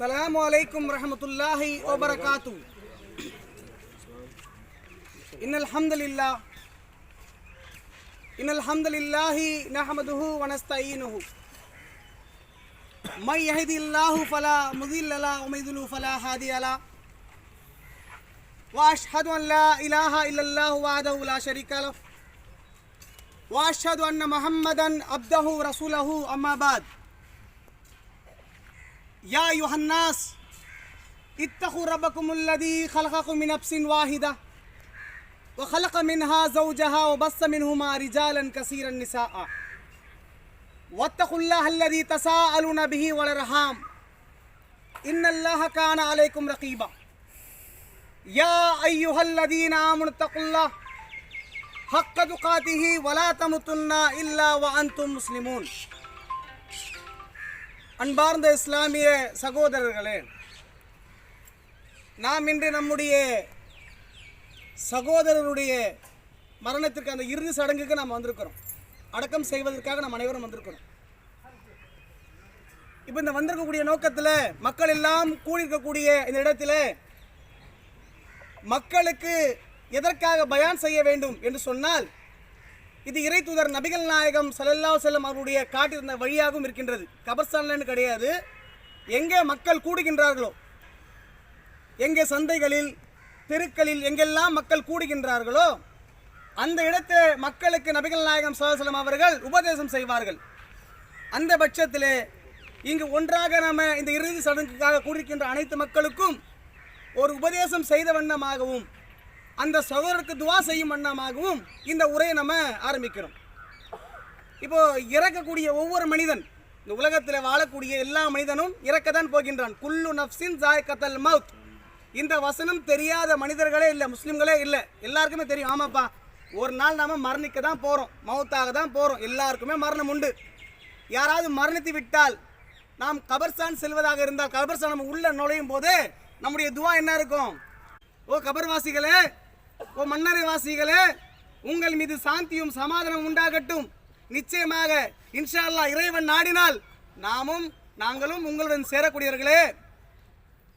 السلام عليكم ورحمة الله وبركاته. إن الحمد لله نحمده ونستعينه من يهد الله فلا مضل له ومن يضلل فلا هادي له وأشهد أن لا إله إلا الله وحده لا شريك له وأشهد أن محمدا عبده ورسوله أما بعد. يا أيها الناس اتقوا ربكم الذي خلقكم من نفس واحدة وخلق منها زوجها وبث منهما رجالا كثيرا نساء واتقوا الله الذي تساءلون به والأرحام إن الله كان عليكم رقيبا. يا أيها الذين آمنوا اتقوا الله حق تقاته ولا تموتن إلا وأنتم مسلمون. அன்பார்ந்த இஸ்லாமிய சகோதரர்களே, நாம் இன்று நம்முடைய சகோதரருடைய மரணத்திற்கு அந்த இறுதி சடங்குக்கு நாம் வந்திருக்கிறோம். அடக்கம் செய்வதற்காக நாம் அனைவரும் வந்திருக்கிறோம். இப்போ இந்த வந்திருக்கக்கூடிய நோக்கத்தில் மக்கள் எல்லாம் கூடியிருக்கக்கூடிய இந்த இடத்துல மக்களுக்கு எதற்காக பயான் செய்ய வேண்டும் என்று சொன்னால், இது இறை தூதர் நபிகள் நாயகம் ஸல்லல்லாஹு அலைஹி வஸல்லம் அவருடைய காட்டியிருந்த வழியாகவும் இருக்கின்றது. கபர்ஸ்தான்லன்னு கிடையாது, எங்கே மக்கள் கூடுகின்றார்களோ, எங்கே சந்தைகளில் தெருக்களில் எங்கெல்லாம் மக்கள் கூடுகின்றார்களோ அந்த இடத்தில் மக்களுக்கு நபிகள் நாயகம் ஸல்லல்லாஹு அலைஹி வஸல்லம் அவர்கள் உபதேசம் செய்வார்கள். அந்த பட்சத்தில் இங்கு ஒன்றாக நாம் இந்த இறுதி சடங்குக்காக கூடியிருக்கின்ற அனைத்து மக்களுக்கும் ஒரு உபதேசம் செய்த வண்ணமாகவும் அந்த சகோதரருக்கு துவா செய்யும் வண்ணமாகவும் இந்த உரையை நம்ம ஆரம்பிக்கிறோம். இப்போ இறக்கக்கூடிய ஒவ்வொரு மனிதன், இந்த உலகத்தில் வாழக்கூடிய எல்லா மனிதனும் இறக்கத்தான் போகின்றான். குல்லு நஃப்ஸின் ஸாயிகத்துல் மௌத். இந்த வசனம் தெரியாத மனிதர்களே இல்லை, முஸ்லீம்களே இல்லை. எல்லாருக்குமே தெரியும், ஆமாப்பா ஒரு நாள் நாம் மரணிக்க தான் போகிறோம், மௌத்தாக தான் போகிறோம், எல்லாருக்குமே மரணம் உண்டு. யாராவது மரணித்து விட்டால் நாம் கபர்ஸ்தான் செல்வதாக இருந்தால் கபர்ஸ்தான் நம்ம உள்ள நுழையும் போது நம்முடைய துவா என்ன இருக்கும்? ஓ கபர்வாசிகளே, ஓ மன்னரை வாசிகளே, உங்கள் மீது சாந்தியும் சமாதானம் உண்டாகட்டும். நிச்சயமாக இன்ஷா அல்லாஹ் இறைவன் நாடினால் நாங்களும் உங்களுடன் சேரக்கூடியவர்களே.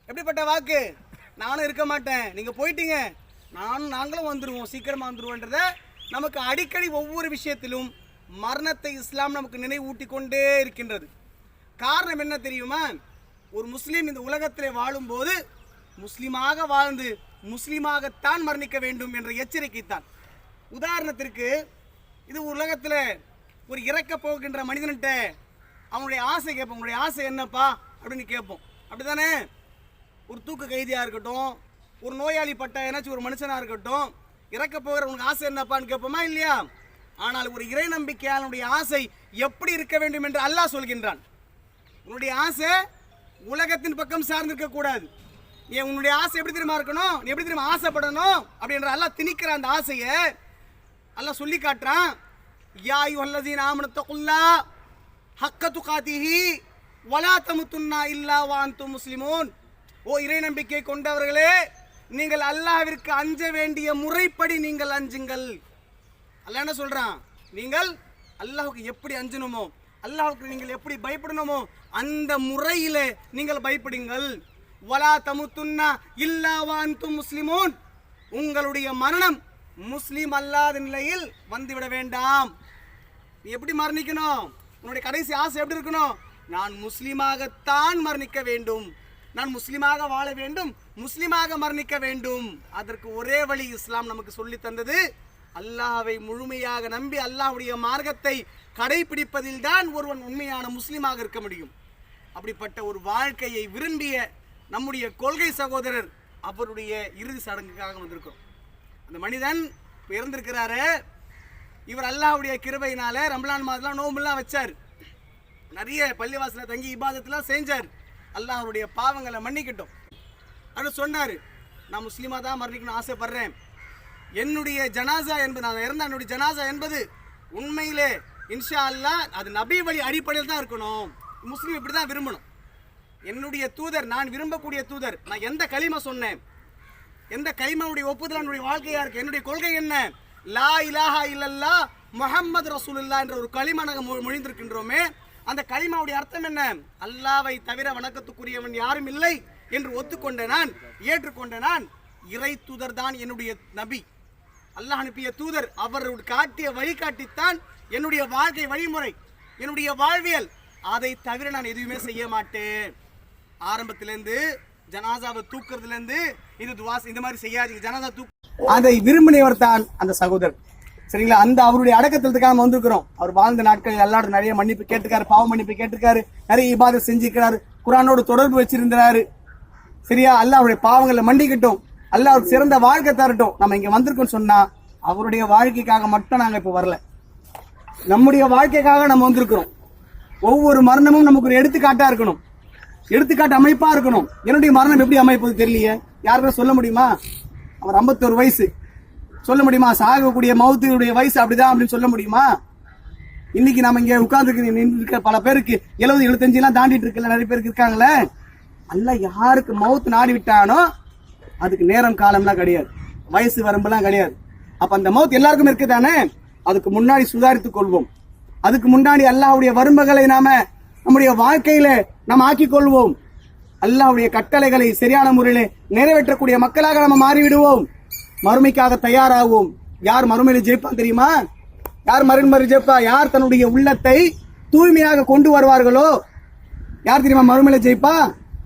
எப்படிப்பட்ட வாக்கு? நானும் இருக்க மாட்டேன், நீங்கள் போயிட்டீங்க, நாங்களும் வந்துடுவோம், சீக்கிரமாக வந்துடுவோன்றத நமக்கு அடிக்கடி ஒவ்வொரு விஷயத்திலும் மரணத்தை இஸ்லாம் நமக்கு நினைவூட்டி கொண்டே இருக்கின்றது. காரணம் என்ன தெரியுமா? ஒரு முஸ்லீம் இந்த உலகத்தில் வாழும்போது முஸ்லீமாக வாழ்ந்து முஸ்லீமாகத்தான் மரணிக்க வேண்டும் என்ற எச்சரிக்கை தான். உதாரணத்திற்கு, இது உலகத்தில் ஒரு இறக்க போகின்ற மனிதன்கிட்ட அவனுடைய ஆசை கேட்போம். உங்களுடைய ஆசை என்னப்பா அப்படின்னு கேட்போம், அப்படி தானே? ஒரு தூக்கு கைதியாக இருக்கட்டும், ஒரு நோயாளி பட்ட ஏதாச்சும் ஒரு மனுஷனாக இருக்கட்டும், இறக்க போகிற உனக்கு ஆசை என்னப்பான்னு கேட்போமா இல்லையா? ஆனால் ஒரு இறை நம்பிக்கையாளனுடைய ஆசை எப்படி இருக்க வேண்டும் என்று அல்லாஹ் சொல்கின்றான். உன்னுடைய ஆசை உலகத்தின் பக்கம் சார்ந்திருக்கக்கூடாது. உன்னுடைய ஆசை எப்படி தெரியுமா இருக்கணும்? நீ எப்படி தெரியுமா ஆசைப்படணும் அப்படின்ற அல்லாஹ் திணிக்கிற அந்த ஆசையை அல்லாஹ் சொல்லி காட்டுறான். யா அய்யுஹல்லதீன ஆமனு தகுல்லாஹ் ஹக்க துகாதிஹி வலா தமுத்துன்னா இல்லா வ அன்தும் முஸ்லிமூன். ஓ இறை நம்பிக்கை கொண்டவர்களே, நீங்கள் அல்லாஹ்விற்கு அஞ்ச வேண்டிய முறைப்படி நீங்கள் அஞ்சுங்கள். அல்லாஹ் என்ன சொல்றான்? நீங்கள் அல்லாஹ்வுக்கு எப்படி அஞ்சணுமோ, அல்லாஹ்வுக்கு நீங்கள் எப்படி பயப்படணுமோ அந்த முறையிலே நீங்கள் பயப்படுங்கள். வலா தமுத்துன்னா இல்லா வ அன்தும் முஸ்லிமூன். உங்களுடைய மரணம் முஸ்லீம் அல்லாத நிலையில் வந்துவிட வேண்டாம். நீ எப்படி மரணிக்கணும்? உன்னுடைய கடைசி ஆசை எப்படி இருக்கணும்? நான் முஸ்லீமாகத்தான் மரணிக்க வேண்டும், நான் முஸ்லீமாக வாழ வேண்டும், முஸ்லீமாக மரணிக்க வேண்டும். அதற்கு ஒரே வழி இஸ்லாம் நமக்கு சொல்லி தந்தது, அல்லாஹ்வை முழுமையாக நம்பி அல்லாஹ்வுடைய மார்க்கத்தை கடைபிடிப்பதில் தான் ஒருவன் உண்மையான முஸ்லீமாக இருக்க முடியும். அப்படிப்பட்ட ஒரு வாழ்க்கையை விரும்பிய நம்முடைய கொள்கை சகோதரர் அவருடைய இறுதி சடங்குக்காக வந்திருக்கிறோம். அந்த மனிதன் இறந்திருக்கிறாரு. இவர் அல்லாஹ்வுடைய கிருபையினால ரம்லான் மாதம்லாம் நோம்புலாம் வச்சார், நிறைய பள்ளிவாசல தங்கி இபாதத்துலாம் செஞ்சார். அல்லாஹ்வுடைய பாவங்களை மன்னிக்கட்டும் அப்படின்னு சொன்னார். நான் முஸ்லீமாக தான் மரணிக்கணும்னு ஆசைப்படுறேன். என்னுடைய ஜனாசா என்பது, நான் இறந்த என்னுடைய ஜனாசா என்பது உண்மையிலே இன்ஷா அல்லாஹ் அது நபி வழி அடிப்படையில் தான் இருக்கணும். முஸ்லீம் இப்படி தான் விரும்பணும். என்னுடைய தூதர், நான் விரும்பக்கூடிய தூதர், நான் எந்த களிமா சொன்னேன், எந்த களிமாவுடைய ஒப்புதல் என்னுடைய வாழ்க்கையா இருக்கு, என்னுடைய கொள்கை என்ன? லா இலாஹா இல்லல்லா முஹம்மது ரசூலுல்லாஹ் என்ற ஒரு களிமா நாங்கள் மொழிந்திருக்கின்றோமே, அந்த கலிமாவுடைய அர்த்தம் என்ன? அல்லாவை தவிர வணக்கத்துக்குரியவன் யாரும் இல்லை என்று ஒத்துக்கொண்ட நான், ஏற்றுக்கொண்ட நான், இறை தூதர் தான் என்னுடைய நபி, அல்லாஹ் அனுப்பிய தூதர், அவர் காட்டிய வழிகாட்டித்தான் என்னுடைய வாழ்க்கை வழிமுறை, என்னுடைய வாழ்வியல். அதை தவிர நான் எதுவுமே செய்ய மாட்டேன். ஆரம்பத்திலேருந்து ஜனாசாவை தூக்குறதுலேருந்து இது துவாஸ் இந்த மாதிரி செய்யாதீங்க, ஜனாசா தூக்கு அதை விரும்பினவர் தான் அந்த சகோதரர். சரிங்களா? அந்த அவருடைய அடக்கத்திற்காக வந்திருக்கிறோம். அவர் வாழ்ந்த நாட்கள் எல்லாரும் நிறைய மன்னிப்பு கேட்டிருக்காரு, பாவ மன்னிப்பு கேட்டிருக்காரு, நிறைய இபாதத் செஞ்சிருக்கிறாரு, குர்ஆனோடு தொடர்பு வச்சிருந்தாரு. சரியா? அல்லாஹ் அவருடைய பாவங்களை மன்னிக்கட்டும், அல்லாஹ் அவருக்கு சிறந்த வாழ்க்கை தரட்டும். நம்ம இங்க வந்திருக்கோம் சொன்னா அவருடைய வாழ்க்கைக்காக மட்டும் நாங்க இப்ப வரல, நம்முடைய வாழ்க்கைக்காக நம்ம வந்திருக்கிறோம். ஒவ்வொரு மரணமும் நமக்கு ஒரு எடுத்துக்காட்டா இருக்கணும், எடுத்துக்காட்டு அமைப்பா இருக்கணும். என்னுடைய மரணம் எப்படி அமைப்பது தெரியலையே, யாருக்கும் சொல்ல முடியுமா? அவர் 51 வயசு சொல்ல முடியுமா? சாகக்கூடிய மௌத்துடைய வயசு அப்படிதான் அப்படின்னு சொல்ல முடியுமா? இன்னைக்கு நம்ம இங்க உட்கார்ந்து பல பேருக்கு 70, 75 எல்லாம் தாண்டிட்டு இருக்குல்ல, நிறைய பேருக்கு இருக்காங்களே. அல்ல யாருக்கு மௌத்து நாடி விட்டானோ அதுக்கு நேரம் காலம்லாம் கிடையாது, வயசு வரம்புலாம் கிடையாது. அப்ப அந்த மௌத் எல்லாருக்கும் இருக்குதானே? அதுக்கு முன்னாடி சுதாரித்துக் கொள்வோம். அதுக்கு முன்னாடி அல்லாஹ்வுடைய வரும்புகளை நாம நம்முடைய வாழ்க்கையில நாம் ஆக்கிக் கொள்வோம். அல்லாஹ்வுடைய கட்டளைகளை சரியான முறையில நிறைவேற்றக்கூடிய மக்களாக நம்ம மாறிவிடுவோம். மறுமைக்காக தயாராகுவோம். யார் மறுமையில ஜெயிப்பான் தெரியுமா? யார் மறுமையில ஜெயிப்பா? யார் தன்னுடைய உள்ளத்தை தூய்மையாக கொண்டு வருவார்களோ யார் தெரியுமா மறுமையில ஜெயிப்பா?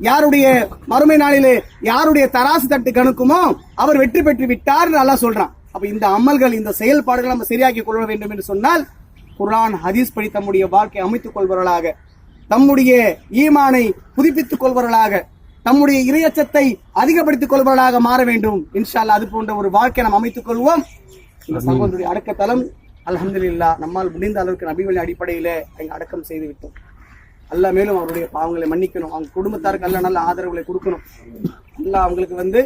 யாருடைய மறுமை நாளிலே யாருடைய தராசு தட்டு கணக்குமோ அவர் வெற்றி பெற்று விட்டார் அல்லாஹ் சொல்றான். அப்ப இந்த அமல்கள், இந்த செயல்பாடுகள் நம்ம சரியாக்கி கொள்ள வேண்டும் என்று சொன்னால் குர்ஆன் ஹதீஸ் படி தம்முடைய வாழ்க்கை அமைத்துக் கொள்பவர்களாக, தம்முடைய ஈமானை புதுப்பித்துக் கொள்பவர்களாக, தம்முடைய இறையச்சத்தை அதிகப்படுத்திக் கொள்பவர்களாக மாற வேண்டும். இன்ஷா அல்லாஹ் அது போன்ற ஒரு வாழ்க்கை நாம் அமைத்துக் கொள்வோம். இந்த சகோதரருடைய அடக்கத்தலம் அல்ஹம்துலில்லாஹ் நம்மால் முடிந்த அளவுக்கு நபிகளின் அடிப்படையில அடக்கம் செய்து விட்டோம். அல்லாஹ் மேலும் அவருடைய பாவங்களை மன்னிக்கணும், அவங்க குடும்பத்தாருக்கு அல்லாஹ் நல்ல ஆதரவுகளை கொடுக்கணும். அல்லாஹ் அவங்களுக்கு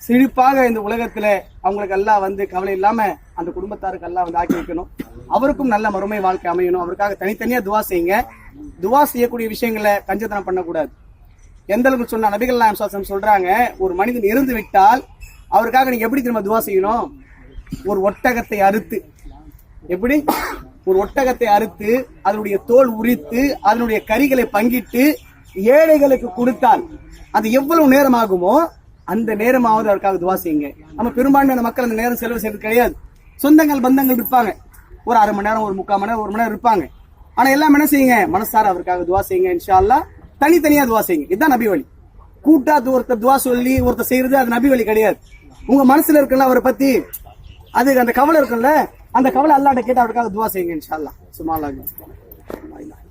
செழிப்பாக இந்த உலகத்துல அவங்களுக்கு எல்லாம் கவலை இல்லாம அந்த குடும்பத்தாருக்கு எல்லாம் ஆக்கி வைக்கணும். அவருக்கும் நல்ல மறுமை வாழ்க்கை அமையணும். அவருக்காக தனித்தனியா துவா செய்யுங்க. துவா செய்யக்கூடிய விஷயங்களை கஞ்சத்தனம் பண்ணக்கூடாது. எந்த அளவுக்கு சொன்னா நபிகள் நாயகம் ஸல்லல்லாஹு அலைஹி வஸல்லம் சொல்றாங்க, ஒரு மனிதன் இறந்து விட்டால் அவருக்காக நீங்க எப்படி திரும்ப துவா செய்யணும்? ஒரு ஒட்டகத்தை அறுத்து, எப்படி ஒரு ஒட்டகத்தை அறுத்து அதனுடைய தோல் உரித்து அதனுடைய கறிகளை பங்கிட்டு ஏழைகளுக்கு கொடுத்தால் அது எவ்வளவு நேரம் ஆகுமோ அந்த நேரமாவது அவருக்காக துவா செய்யுங்க. நம்ம பெரும்பான்மையான மக்கள் அந்த நேரம் செலவு செய்யறது கிடையாது. சொந்தங்கள் பந்தங்கள் இருப்பாங்க, ஒரு 1/2 மணி நேரம், ஒரு 3/4 மணி நேரம், 1 மணி நேரம் இருப்பாங்க. ஆனா எல்லாம் என்ன செய்யுங்க? மனசார அவருக்காக துவா செய்யுங்க. இன்ஷா அல்லாஹ் தனித்தனியா துவா செய்யுங்க. இதுதான் நபி வழி. கூட்டா ஒருத்தர் துவா சொல்லி ஒருத்தர் செய்யறது அது நபி வழி கிடையாது. உங்க மனசுல இருக்குல்ல அவரை பத்தி, அது அந்த கவலை இருக்குல்ல, அந்த கவலை அல்லாஹ்ட்ட கேட்டு அவருக்காக துவா செய்யுங்க. இன்ஷா அல்லாஹ். சுப்ஹானல்லாஹ்.